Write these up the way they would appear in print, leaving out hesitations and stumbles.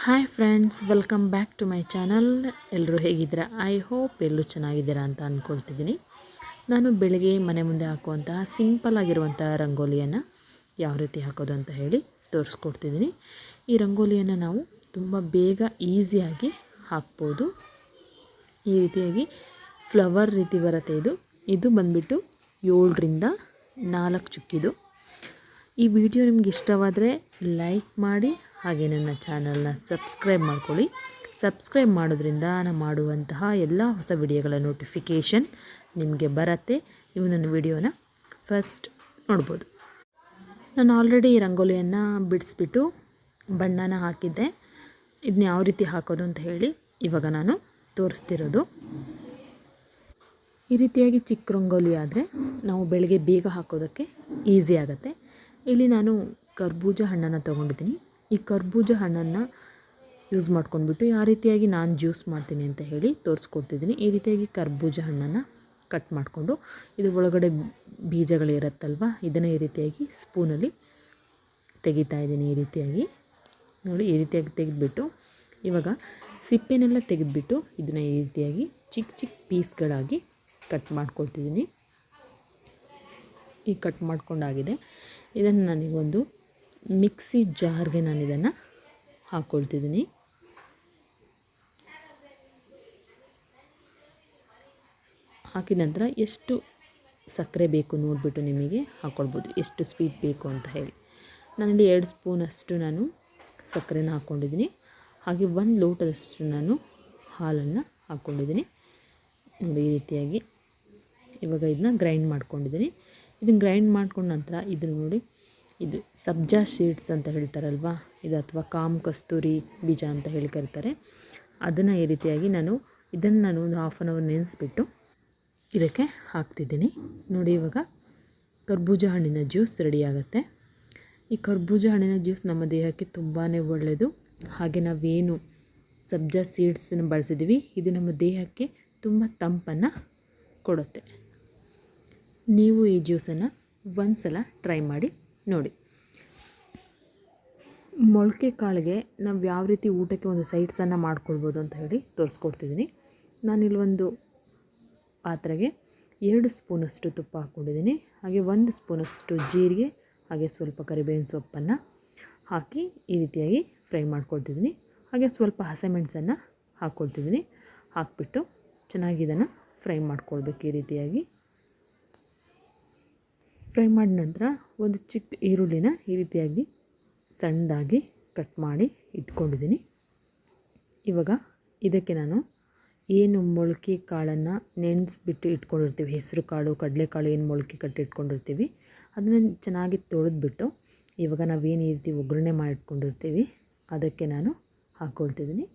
Hi friends, welcome back to my channel. ಎಲ್ಲರೂ ಹೇಗಿದ್ದೀರಾ? I hope ಎಲ್ಲರೂ ಚೆನ್ನಾಗಿದ್ದೀರಾ ಅಂತ ಅಂದ್ಕೊಳ್ತಿದ್ದೀನಿ. ನಾನು ಬೆಳಗ್ಗೆ ಮನೆ ಮುಂದೆ ಹಾಕುವಂತಹ ಸಿಂಪಲ್ ಆಗಿರುವಂತಹ ರಂಗೋಲಿಯನ್ನು ಯಾವ ರೀತಿ ಹಾಕೋದು ಅಂತ ಹೇಳಿ ತೋರಿಸ್ಕೊಡ್ತಿದ್ದೀನಿ. ಈ ರಂಗೋಲಿಯನ್ನು ನಾವು ತುಂಬ ಬೇಗ ಈಸಿಯಾಗಿ ಹಾಕ್ಬೋದು. ಈ ರೀತಿಯಾಗಿ ಫ್ಲವರ್ ರೀತಿ ಬರುತ್ತೆ. ಇದು ಬಂದುಬಿಟ್ಟು 7ರಿಂದ 4 ಚುಕ್ಕಿದು. ಈ ವಿಡಿಯೋ ನಿಮ್ಗೆ ಇಷ್ಟವಾದರೆ ಲೈಕ್ ಮಾಡಿ, ಹಾಗೆ ನನ್ನ ಚಾನಲ್ನ ಸಬ್ಸ್ಕ್ರೈಬ್ ಮಾಡ್ಕೊಳ್ಳಿ. ಸಬ್ಸ್ಕ್ರೈಬ್ ಮಾಡೋದ್ರಿಂದ ನಾನು ಮಾಡುವಂತಹ ಎಲ್ಲ ಹೊಸ ವಿಡಿಯೋಗಳ ನೋಟಿಫಿಕೇಷನ್ ನಿಮಗೆ ಬರುತ್ತೆ. ನೀವು ನನ್ನ ವಿಡಿಯೋನ ಫಸ್ಟ್ ನೋಡ್ಬೋದು. ನಾನು ಆಲ್ರೆಡಿ ಈ ರಂಗೋಲಿಯನ್ನು ಬಿಡಿಸ್ಬಿಟ್ಟು ಬಣ್ಣನ ಹಾಕಿದ್ದೆ. ಇದನ್ನ ಯಾವ ರೀತಿ ಹಾಕೋದು ಅಂತ ಹೇಳಿ ಇವಾಗ ನಾನು ತೋರಿಸ್ತಿರೋದು. ಈ ರೀತಿಯಾಗಿ ಚಿಕ್ಕ ರಂಗೋಲಿ ಆದರೆ ನಾವು ಬೆಳಗ್ಗೆ ಬೇಗ ಹಾಕೋದಕ್ಕೆ ಈಸಿ ಆಗುತ್ತೆ. ಇಲ್ಲಿ ನಾನು ಕರ್ಬೂಜ ಹಣ್ಣನ್ನು ತೊಗೊಂಡಿದ್ದೀನಿ. ಈ ಕರ್ಬೂಜ ಹಣ್ಣನ್ನು ಯೂಸ್ ಮಾಡ್ಕೊಂಡ್ಬಿಟ್ಟು ಯಾವ ರೀತಿಯಾಗಿ ನಾನು ಜ್ಯೂಸ್ ಮಾಡ್ತೀನಿ ಅಂತ ಹೇಳಿ ತೋರಿಸ್ಕೊಡ್ತಿದ್ದೀನಿ. ಈ ರೀತಿಯಾಗಿ ಕರ್ಬೂಜ ಹಣ್ಣನ್ನು ಕಟ್ ಮಾಡಿಕೊಂಡು ಇದ್ರ ಒಳಗಡೆ ಬೀಜಗಳಿರುತ್ತಲ್ವ, ಇದನ್ನು ಈ ರೀತಿಯಾಗಿ ಸ್ಪೂನಲ್ಲಿ ತೆಗಿತಾ ಇದ್ದೀನಿ. ಈ ರೀತಿಯಾಗಿ ನೋಡಿ, ಈ ರೀತಿಯಾಗಿ ತೆಗೆದುಬಿಟ್ಟು ಇವಾಗ ಸಿಪ್ಪೆನೆಲ್ಲ ತೆಗೆದುಬಿಟ್ಟು ಇದನ್ನು ಈ ರೀತಿಯಾಗಿ ಚಿಕ್ಕ ಚಿಕ್ಕ ಪೀಸ್ಗಳಾಗಿ ಕಟ್ ಮಾಡ್ಕೊಳ್ತಿದ್ದೀನಿ. ಈ ಕಟ್ ಮಾಡ್ಕೊಂಡಾಗಿದೆ. ಇದನ್ನು ನನಗೊಂದು ಮಿಕ್ಸಿ ಜಾರ್ಗೆ ನಾನು ಇದನ್ನು ಹಾಕ್ಕೊಳ್ತಿದ್ದೀನಿ. ಹಾಕಿದ ನಂತರ ಎಷ್ಟು ಸಕ್ಕರೆ ಬೇಕು ನೋಡಿಬಿಟ್ಟು ನಿಮಗೆ ಹಾಕ್ಕೊಳ್ಬೋದು, ಎಷ್ಟು ಸ್ವೀಟ್ ಬೇಕು ಅಂತ ಹೇಳಿ. ನಾನಿಲ್ಲಿ 2 ಸ್ಪೂನಷ್ಟು ನಾನು ಸಕ್ಕರೆನ ಹಾಕ್ಕೊಂಡಿದ್ದೀನಿ. ಹಾಗೆ 1 ಲೋಟದಷ್ಟು ನಾನು ಹಾಲನ್ನು ಹಾಕ್ಕೊಂಡಿದ್ದೀನಿ. ನೋಡಿ, ಈ ರೀತಿಯಾಗಿ ಇವಾಗ ಇದನ್ನ ಗ್ರೈಂಡ್ ಮಾಡ್ಕೊಂಡಿದ್ದೀನಿ. ಇದನ್ನು ಗ್ರೈಂಡ್ ಮಾಡ್ಕೊಂಡ ನಂತರ ಇದನ್ನು ನೋಡಿ, ಇದು ಸಬ್ಜಾ ಸೀಡ್ಸ್ ಅಂತ ಹೇಳ್ತಾರಲ್ವ, ಇದು ಅಥವಾ ಕಾಮ್ ಕಸ್ತೂರಿ ಬೀಜ ಅಂತ ಹೇಳಿ ಕರೀತಾರೆ. ಅದನ್ನು ಈ ರೀತಿಯಾಗಿ ಇದನ್ನು ನಾನು ಒಂದು 1/2 ಅವರ್ ನೆನೆಸ್ಬಿಟ್ಟು ಇದಕ್ಕೆ ಹಾಕ್ತಿದ್ದೀನಿ. ನೋಡಿ, ಇವಾಗ ಕರ್ಬೂಜ ಹಣ್ಣಿನ ಜ್ಯೂಸ್ ರೆಡಿ ಆಗುತ್ತೆ. ಈ ಕರ್ಬೂಜ ಹಣ್ಣಿನ ಜ್ಯೂಸ್ ನಮ್ಮ ದೇಹಕ್ಕೆ ತುಂಬಾ ಒಳ್ಳೆಯದು. ಹಾಗೆ ನಾವೇನು ಸಬ್ಜಾ ಸೀಡ್ಸನ್ನು ಬಳಸಿದ್ದೀವಿ, ಇದು ನಮ್ಮ ದೇಹಕ್ಕೆ ತುಂಬ ತಂಪನ್ನು ಕೊಡುತ್ತೆ. ನೀವು ಈ ಜ್ಯೂಸನ್ನು ಒಂದು ಸಲ ಟ್ರೈ ಮಾಡಿ ನೋಡಿ. ಮೊಳಕೆ ಕಾಳಿಗೆ ನಾವು ಯಾವ ರೀತಿ ಊಟಕ್ಕೆ ಒಂದು ಸೈಡ್ಸನ್ನು ಮಾಡ್ಕೊಳ್ಬೋದು ಅಂತ ಹೇಳಿ ತೋರಿಸ್ಕೊಡ್ತಿದ್ದೀನಿ. ನಾನಿಲ್ಲಿ ಒಂದು ಪಾತ್ರೆಗೆ 2 ಸ್ಪೂನಷ್ಟು ತುಪ್ಪ ಹಾಕ್ಕೊಂಡಿದ್ದೀನಿ. ಹಾಗೆ 1 ಸ್ಪೂನಷ್ಟು ಜೀರಿಗೆ, ಹಾಗೆ ಸ್ವಲ್ಪ ಕರಿಬೇವಿನ ಸೊಪ್ಪನ್ನು ಹಾಕಿ ಈ ರೀತಿಯಾಗಿ ಫ್ರೈ ಮಾಡ್ಕೊಳ್ತಿದ್ದೀನಿ. ಹಾಗೆ ಸ್ವಲ್ಪ ಹಸಿಮೆಣಸನ್ನು ಹಾಕ್ಕೊಳ್ತಿದ್ದೀನಿ. ಹಾಕಿಬಿಟ್ಟು ಚೆನ್ನಾಗಿ ಇದನ್ನು ಫ್ರೈ ಮಾಡ್ಕೊಳ್ಬೇಕು. ಈ ರೀತಿಯಾಗಿ ಫ್ರೈ ಮಾಡಿದ ನಂತರ ಒಂದು ಚಿಕ್ಕ ಈರುಳ್ಳಿನ ಈ ರೀತಿಯಾಗಿ ಸಣ್ಣದಾಗಿ ಕಟ್ ಮಾಡಿ ಇಟ್ಕೊಂಡಿದ್ದೀನಿ. ಇವಾಗ ಇದಕ್ಕೆ ನಾನು ಏನು ಮೊಳಕೆ ಕಾಳನ್ನು ನೆನೆಸ್ಬಿಟ್ಟು ಇಟ್ಕೊಂಡಿರ್ತೀವಿ, ಹೆಸರು ಕಾಳು, ಕಡಲೆಕಾಳು ಏನು ಮೊಳಕೆ ಕಟ್ಟಿ ಇಟ್ಕೊಂಡಿರ್ತೀವಿ, ಅದನ್ನು ಚೆನ್ನಾಗಿ ತೊಳೆದ್ಬಿಟ್ಟು ಇವಾಗ ನಾವೇನು ಈ ರೀತಿ ಒಗ್ಗರಣೆ ಮಾಡಿಟ್ಕೊಂಡಿರ್ತೀವಿ ಅದಕ್ಕೆ ನಾನು ಹಾಕ್ಕೊಳ್ತಿದ್ದೀನಿ.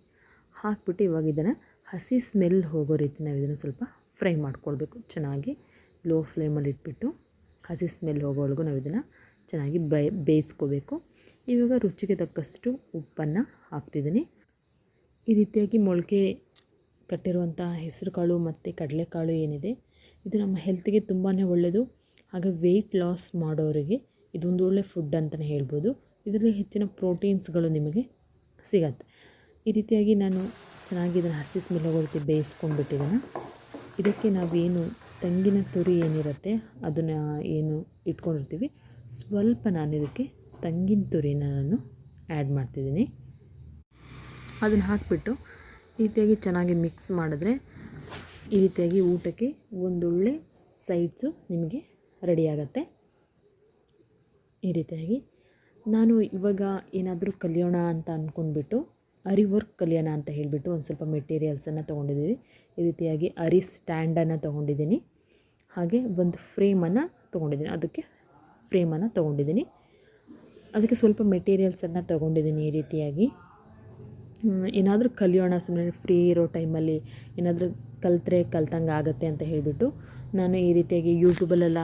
ಹಾಕ್ಬಿಟ್ಟು ಇವಾಗ ಇದನ್ನು ಹಸಿ ಸ್ಮೆಲ್ ಹೋಗೋ ರೀತಿ ನಾವು ಇದನ್ನು ಸ್ವಲ್ಪ ಫ್ರೈ ಮಾಡ್ಕೊಳ್ಬೇಕು. ಚೆನ್ನಾಗಿ ಲೋ ಫ್ಲೇಮಲ್ಲಿ ಇಟ್ಬಿಟ್ಟು ಹಸಿ ಸ್ಮೆಲ್ ಹೋಗೋವರೆಗೂ ನಾವು ಇದನ್ನು ಚೆನ್ನಾಗಿ ಬೇಯಿಸ್ಕೋಬೇಕು. ಇವಾಗ ರುಚಿಗೆ ತಕ್ಕಷ್ಟು ಉಪ್ಪನ್ನು ಹಾಕ್ತಿದ್ದೀನಿ. ಈ ರೀತಿಯಾಗಿ ಮೊಳಕೆ ಕಟ್ಟಿರುವಂಥ ಹೆಸರು ಕಾಳು ಮತ್ತು ಕಡಲೆಕಾಳು ಏನಿದೆ, ಇದು ನಮ್ಮ ಹೆಲ್ತ್ಗೆ ತುಂಬಾ ಒಳ್ಳೆಯದು. ಹಾಗೆ ವೆಯ್ಟ್ ಲಾಸ್ ಮಾಡೋರಿಗೆ ಇದೊಂದು ಒಳ್ಳೆ ಫುಡ್ ಅಂತಲೇ ಹೇಳ್ಬೋದು. ಇದರಲ್ಲಿ ಹೆಚ್ಚಿನ ಪ್ರೋಟೀನ್ಸ್ಗಳು ನಿಮಗೆ ಸಿಗತ್ತೆ. ಈ ರೀತಿಯಾಗಿ ನಾನು ಚೆನ್ನಾಗಿ ಇದನ್ನು ಹಸಿ ಸ್ಮೆಲ್ ಹೋಗೋ ರೀತಿ ಬೇಯಿಸ್ಕೊಂಡ್ಬಿಟ್ಟಿದ್ದೀನಿ. ಇದಕ್ಕೆ ನಾವೇನು ತೆಂಗಿನ ತುರಿ ಏನಿರುತ್ತೆ ಅದನ್ನು ಏನು ಇಟ್ಕೊಂಡಿರ್ತೀವಿ, ಸ್ವಲ್ಪ ನಾನು ಇದಕ್ಕೆ ತೆಂಗಿನ ತುರಿನ ನಾನು ಆ್ಯಡ್ ಮಾಡ್ತಿದ್ದೀನಿ. ಅದನ್ನು ಹಾಕಿಬಿಟ್ಟು ಈ ರೀತಿಯಾಗಿ ಚೆನ್ನಾಗಿ ಮಿಕ್ಸ್ ಮಾಡಿದ್ರೆ ಈ ರೀತಿಯಾಗಿ ಊಟಕ್ಕೆ ಒಂದೊಳ್ಳೆ ಸೈಡ್ಸು ನಿಮಗೆ ರೆಡಿಯಾಗತ್ತೆ. ಈ ರೀತಿಯಾಗಿ ನಾನು ಇವಾಗ ಏನಾದರೂ ಕಲಿಯೋಣ ಅಂತ ಅಂದ್ಕೊಂಡ್ಬಿಟ್ಟು ಅರಿ ವರ್ಕ್ ಕಲಿಯೋಣ ಅಂತ ಹೇಳಿಬಿಟ್ಟು ಒಂದು ಸ್ವಲ್ಪ ಮೆಟೀರಿಯಲ್ಸನ್ನು ತೊಗೊಂಡಿದ್ದೀವಿ. ಈ ರೀತಿಯಾಗಿ ಅರಿ ಸ್ಟ್ಯಾಂಡನ್ನು ತೊಗೊಂಡಿದ್ದೀನಿ. ಹಾಗೆ ಒಂದು ಫ್ರೇಮನ್ನು ತೊಗೊಂಡಿದ್ದೀನಿ. ಅದಕ್ಕೆ ಸ್ವಲ್ಪ ಮೆಟೀರಿಯಲ್ಸನ್ನು ತೊಗೊಂಡಿದ್ದೀನಿ. ಈ ರೀತಿಯಾಗಿ ಏನಾದರೂ ಕಲಿಯೋಣ, ಸುಮ್ಮನೆ ಫ್ರೀ ಇರೋ ಟೈಮಲ್ಲಿ ಏನಾದರೂ ಕಲ್ತಂಗೆ ಆಗುತ್ತೆ ಅಂತ ಹೇಳಿಬಿಟ್ಟು ನಾನು ಈ ರೀತಿಯಾಗಿ ಯೂಟ್ಯೂಬಲ್ಲೆಲ್ಲ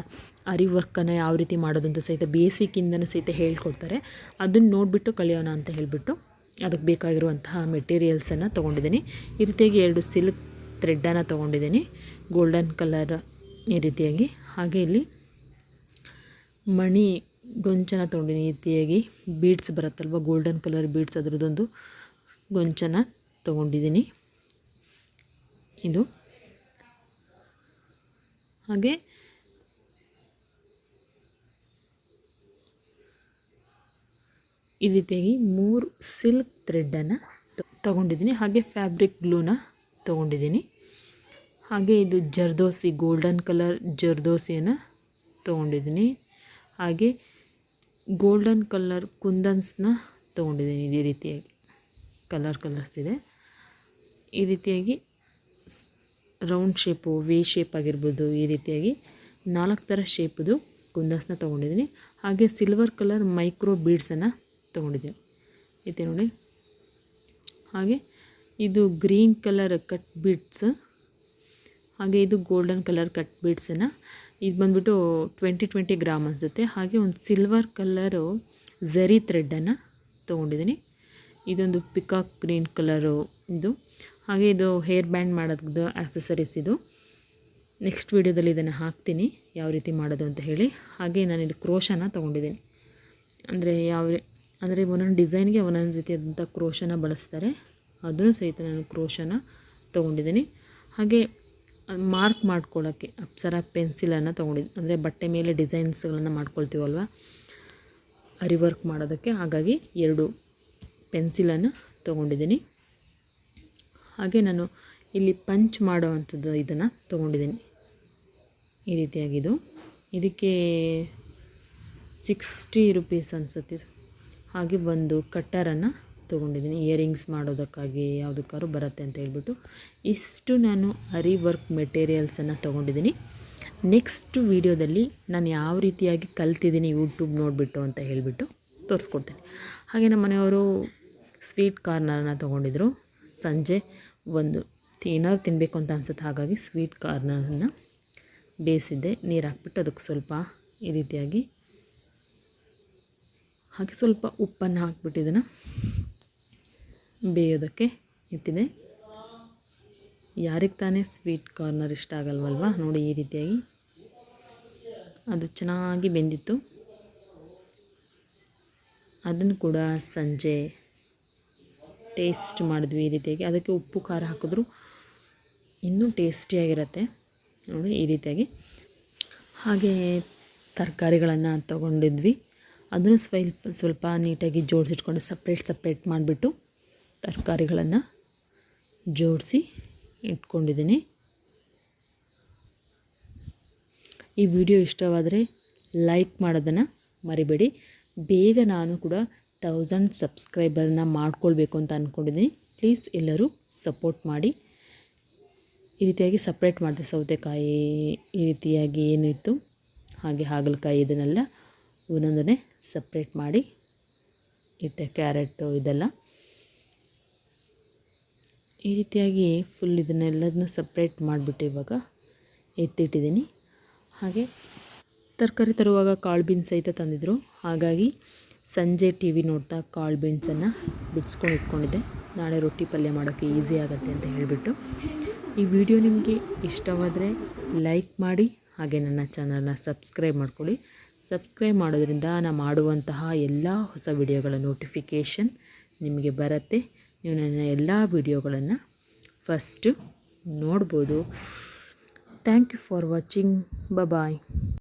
ಅರಿ ವರ್ಕನ್ನು ಯಾವ ರೀತಿ ಮಾಡೋದಂತ ಸಹಿತ ಬೇಸಿಕ್ಕಿಂದನೂ ಸಹಿತ ಹೇಳ್ಕೊಡ್ತಾರೆ. ಅದನ್ನು ನೋಡಿಬಿಟ್ಟು ಕಲಿಯೋಣ ಅಂತ ಹೇಳಿಬಿಟ್ಟು ಅದಕ್ಕೆ ಬೇಕಾಗಿರುವಂತಹ ಮೆಟೀರಿಯಲ್ಸನ್ನು ತೊಗೊಂಡಿದ್ದೀನಿ. ಈ ರೀತಿಯಾಗಿ 2 ಸಿಲ್ಕ್ ಥ್ರೆಡ್ಡನ್ನು ತೊಗೊಂಡಿದ್ದೀನಿ, ಗೋಲ್ಡನ್ ಕಲರ್ ಈ ರೀತಿಯಾಗಿ. ಹಾಗೆ ಇಲ್ಲಿ ಮಣಿ ಗೊಂಚನ ತೊಗೊಂಡಿದ್ದೀನಿ. ಈ ರೀತಿಯಾಗಿ ಬೀಡ್ಸ್ ಬರುತ್ತಲ್ವ, ಗೋಲ್ಡನ್ ಕಲರ್ ಬೀಡ್ಸ್, ಅದರದ್ದೊಂದು ಗೊಂಚನ ತೊಗೊಂಡಿದ್ದೀನಿ. ಇದು ಹಾಗೆ ಈ ರೀತಿಯಾಗಿ 3 ಸಿಲ್ಕ್ ಥ್ರೆಡ್ಡನ್ನು ತೊಗೊಂಡಿದ್ದೀನಿ. ಹಾಗೆ ಫ್ಯಾಬ್ರಿಕ್ ಗ್ಲೂನ ತೊಗೊಂಡಿದ್ದೀನಿ. ಹಾಗೆ ಇದು ಜರ್ದೋಸಿ, ಗೋಲ್ಡನ್ ಕಲರ್ ಜರ್ದೋಸಿಯನ್ನು ತೊಗೊಂಡಿದ್ದೀನಿ. ಹಾಗೆ ಗೋಲ್ಡನ್ ಕಲರ್ ಕುಂದನ್ಸ್ನ ತೊಗೊಂಡಿದ್ದೀನಿ. ಈ ರೀತಿಯಾಗಿ ಕಲರ್ಸ್ ಇದೆ. ಈ ರೀತಿಯಾಗಿ ರೌಂಡ್ ಶೇಪು, ವಿ ಶೇಪ್ ಆಗಿರ್ಬೋದು, ಈ ರೀತಿಯಾಗಿ 4 ಥರ ಶೇಪ್ದು ಕುಂದನ್ಸ್ನ ತೊಗೊಂಡಿದ್ದೀನಿ. ಹಾಗೆ ಸಿಲ್ವರ್ ಕಲರ್ ಮೈಕ್ರೋ ಬೀಡ್ಸನ್ನು ತೊಗೊಂಡಿದ್ದೀನಿ. ಐತೆ ನೋಡಿ. ಹಾಗೆ ಇದು ಗ್ರೀನ್ ಕಲರ್ ಕಟ್ ಬೀಡ್ಸ್, ಹಾಗೆ ಇದು ಗೋಲ್ಡನ್ ಕಲರ್ ಕಟ್ ಬೀಡ್ಸನ್ನು, ಇದು ಬಂದುಬಿಟ್ಟು 20 ಗ್ರಾಮ್ ಅನಿಸುತ್ತೆ. ಹಾಗೆ ಒಂದು ಸಿಲ್ವರ್ ಕಲರು ಝರಿ ಥ್ರೆಡ್ಡನ್ನು ತೊಗೊಂಡಿದ್ದೀನಿ. ಇದೊಂದು ಪಿಕಾಕ್ ಗ್ರೀನ್ ಕಲರು ಇದು. ಹಾಗೆ ಇದು ಹೇರ್ ಬ್ಯಾಂಡ್ ಮಾಡೋದು ಆಕ್ಸೆಸರೀಸ್ ಇದು. ನೆಕ್ಸ್ಟ್ ವೀಡಿಯೋದಲ್ಲಿ ಇದನ್ನು ಹಾಕ್ತೀನಿ ಯಾವ ರೀತಿ ಮಾಡೋದು ಅಂತ ಹೇಳಿ. ಹಾಗೆ ನಾನಿಲ್ಲಿ ಕ್ರೋಶನ ತೊಗೊಂಡಿದ್ದೀನಿ. ಅಂದರೆ ಒಂದೊಂದು ಡಿಸೈನ್ಗೆ ಒಂದೊಂದು ರೀತಿಯಾದಂಥ ಕ್ರೋಶನ ಬಳಸ್ತಾರೆ. ಅದನ್ನು ಸಹಿತ ನಾನು ಕ್ರೋಶನ ತೊಗೊಂಡಿದ್ದೀನಿ. ಹಾಗೆ ಮಾರ್ಕ್ ಮಾಡ್ಕೊಳ್ಳೋಕ್ಕೆ ಅಪ್ಸರಾ ಪೆನ್ಸಿಲನ್ನು ತೊಗೊಂಡಿದ್ದೀನಿ. ಅಂದರೆ ಬಟ್ಟೆ ಮೇಲೆ ಡಿಸೈನ್ಸ್ಗಳನ್ನು ಮಾಡ್ಕೊಳ್ತೀವಲ್ವ, ಅರಿವರ್ಕ್ ಮಾಡೋದಕ್ಕೆ. ಹಾಗಾಗಿ 2 ಪೆನ್ಸಿಲನ್ನು ತೊಗೊಂಡಿದ್ದೀನಿ. ಹಾಗೆ ನಾನು ಇಲ್ಲಿ ಪಂಚ್ ಮಾಡೋ ಅಂಥದ್ದು ಇದನ್ನು ತೊಗೊಂಡಿದ್ದೀನಿ. ಈ ರೀತಿಯಾಗಿದು ಇದಕ್ಕೆ 60 ರೂಪೀಸ್ ಅನಿಸುತ್ತೆ. ಹಾಗೆ ಒಂದು ಕಟ್ಟರನ್ನು ತೊಗೊಂಡಿದ್ದೀನಿ, ಇಯರಿಂಗ್ಸ್ ಮಾಡೋದಕ್ಕಾಗಿ ಯಾವುದಕ್ಕಾದ್ರೂ ಬರುತ್ತೆ ಅಂತ ಹೇಳ್ಬಿಟ್ಟು. ಇಷ್ಟು ನಾನು ಅರಿ ವರ್ಕ್ ಮೆಟೀರಿಯಲ್ಸನ್ನು ತೊಗೊಂಡಿದ್ದೀನಿ. ನೆಕ್ಸ್ಟ್ ವೀಡಿಯೋದಲ್ಲಿ ನಾನು ಯಾವ ರೀತಿಯಾಗಿ ಕಲ್ತಿದ್ದೀನಿ ಯೂಟ್ಯೂಬ್ ನೋಡಿಬಿಟ್ಟು ಅಂತ ಹೇಳಿಬಿಟ್ಟು ತೋರಿಸ್ಕೊಡ್ತೀನಿ. ಹಾಗೆ ನಮ್ಮ ಮನೆಯವರು ಸ್ವೀಟ್ ಕಾರ್ನರನ್ನು ತೊಗೊಂಡಿದ್ರು. ಸಂಜೆ ಒಂದು ಏನಾದ್ರು ತಿನ್ನಬೇಕು ಅಂತ ಅನ್ಸುತ್ತೆ, ಹಾಗಾಗಿ ಸ್ವೀಟ್ ಕಾರ್ನರನ್ನು ಬೇಯಿಸಿದ್ದೆ. ನೀರು ಹಾಕ್ಬಿಟ್ಟು ಅದಕ್ಕೆ ಸ್ವಲ್ಪ ಈ ರೀತಿಯಾಗಿ ಹಾಗೆ ಸ್ವಲ್ಪ ಉಪ್ಪನ್ನು ಹಾಕ್ಬಿಟ್ಟು ಇದನ್ನು ಬೇಯೋದಕ್ಕೆ ಇಟ್ಟಿದೆ. ಯಾರಿಗೆ ತಾನೇ ಸ್ವೀಟ್ ಕಾರ್ನರ್ ಇಷ್ಟ ಆಗಲ್ವಲ್ವ. ನೋಡಿ ಈ ರೀತಿಯಾಗಿ ಅದು ಚೆನ್ನಾಗಿ ಬೆಂದಿತ್ತು. ಅದನ್ನು ಕೂಡ ಸಂಜೆ ಟೇಸ್ಟ್ ಮಾಡಿದ್ವಿ ಈ ರೀತಿಯಾಗಿ. ಅದಕ್ಕೆ ಉಪ್ಪು ಖಾರ ಹಾಕಿದ್ರು ಇನ್ನೂ ಟೇಸ್ಟಿಯಾಗಿರುತ್ತೆ ನೋಡಿ ಈ ರೀತಿಯಾಗಿ. ಹಾಗೆ ತರಕಾರಿಗಳನ್ನು ತೊಗೊಂಡಿದ್ವಿ. ಅದನ್ನು ಸ್ವಲ್ಪ ನೀಟಾಗಿ ಜೋಡಿಸಿಟ್ಕೊಂಡು ಸಪ್ರೇಟ್ ಮಾಡಿಬಿಟ್ಟು ತರಕಾರಿಗಳನ್ನು ಜೋಡಿಸಿ ಇಟ್ಕೊಂಡಿದ್ದೀನಿ. ಈ ವಿಡಿಯೋ ಇಷ್ಟವಾದರೆ ಲೈಕ್ ಮಾಡೋದನ್ನು ಮರಿಬೇಡಿ. ಬೇಗ ನಾನು ಕೂಡ 1000 ಸಬ್ಸ್ಕ್ರೈಬರ್ನ ಮಾಡ್ಕೊಳ್ಬೇಕು ಅಂತ ಅಂದ್ಕೊಂಡಿದ್ದೀನಿ. ಪ್ಲೀಸ್ ಎಲ್ಲರೂ ಸಪೋರ್ಟ್ ಮಾಡಿ. ಈ ರೀತಿಯಾಗಿ ಸಪ್ರೇಟ್ ಮಾಡಿದೆ. ಸೌತೆಕಾಯಿ ಈ ರೀತಿಯಾಗಿ ಏನು ಇತ್ತು, ಹಾಗೆ ಹಾಗಲಕಾಯಿ ಇದನ್ನೆಲ್ಲ ಒಂದೊಂದನ್ನೇ ಸಪ್ರೇಟ್ ಮಾಡಿ ಇಟ್ಟೆ. ಕ್ಯಾರೆಟು ಇದೆಲ್ಲ ಈ ರೀತಿಯಾಗಿ ಫುಲ್ ಇದನ್ನೆಲ್ಲದನ್ನ ಸಪ್ರೇಟ್ ಮಾಡಿಬಿಟ್ಟು ಇವಾಗ ಎತ್ತಿಟ್ಟಿದ್ದೀನಿ. ಹಾಗೆ ತರಕಾರಿ ತರುವಾಗ ಕಾಳು ಬೀನ್ಸ್ ಸಹಿತ ತಂದಿದ್ದರು. ಹಾಗಾಗಿ ಸಂಜೆ ಟಿ ವಿ ನೋಡ್ತಾ ಕಾಳು ಬೀನ್ಸನ್ನು ಬಿಡಿಸ್ಕೊಂಡು ಇಟ್ಕೊಂಡಿದ್ದೆ. ನಾಳೆ ರೊಟ್ಟಿ ಪಲ್ಯ ಮಾಡೋಕ್ಕೆ ಈಸಿ ಆಗುತ್ತೆ ಅಂತ ಹೇಳಿಬಿಟ್ಟು. ಈ ವಿಡಿಯೋ ನಿಮಗೆ ಇಷ್ಟವಾದರೆ ಲೈಕ್ ಮಾಡಿ, ಹಾಗೆ ನನ್ನ ಚಾನಲ್ನ ಸಬ್ಸ್ಕ್ರೈಬ್ ಮಾಡ್ಕೊಳ್ಳಿ. ಸಬ್ಸ್ಕ್ರೈಬ್ ಮಾಡೋದ್ರಿಂದ ನಾನು ಮಾಡುವಂತಹ ಎಲ್ಲ ಹೊಸ ವಿಡಿಯೋಗಳ ನೋಟಿಫಿಕೇಷನ್ ನಿಮಗೆ ಬರುತ್ತೆ. ನೀವು ನನ್ನ ಎಲ್ಲ ವಿಡಿಯೋಗಳನ್ನು ಫಸ್ಟು ನೋಡ್ಬೋದು. Thank you for watching. Bye.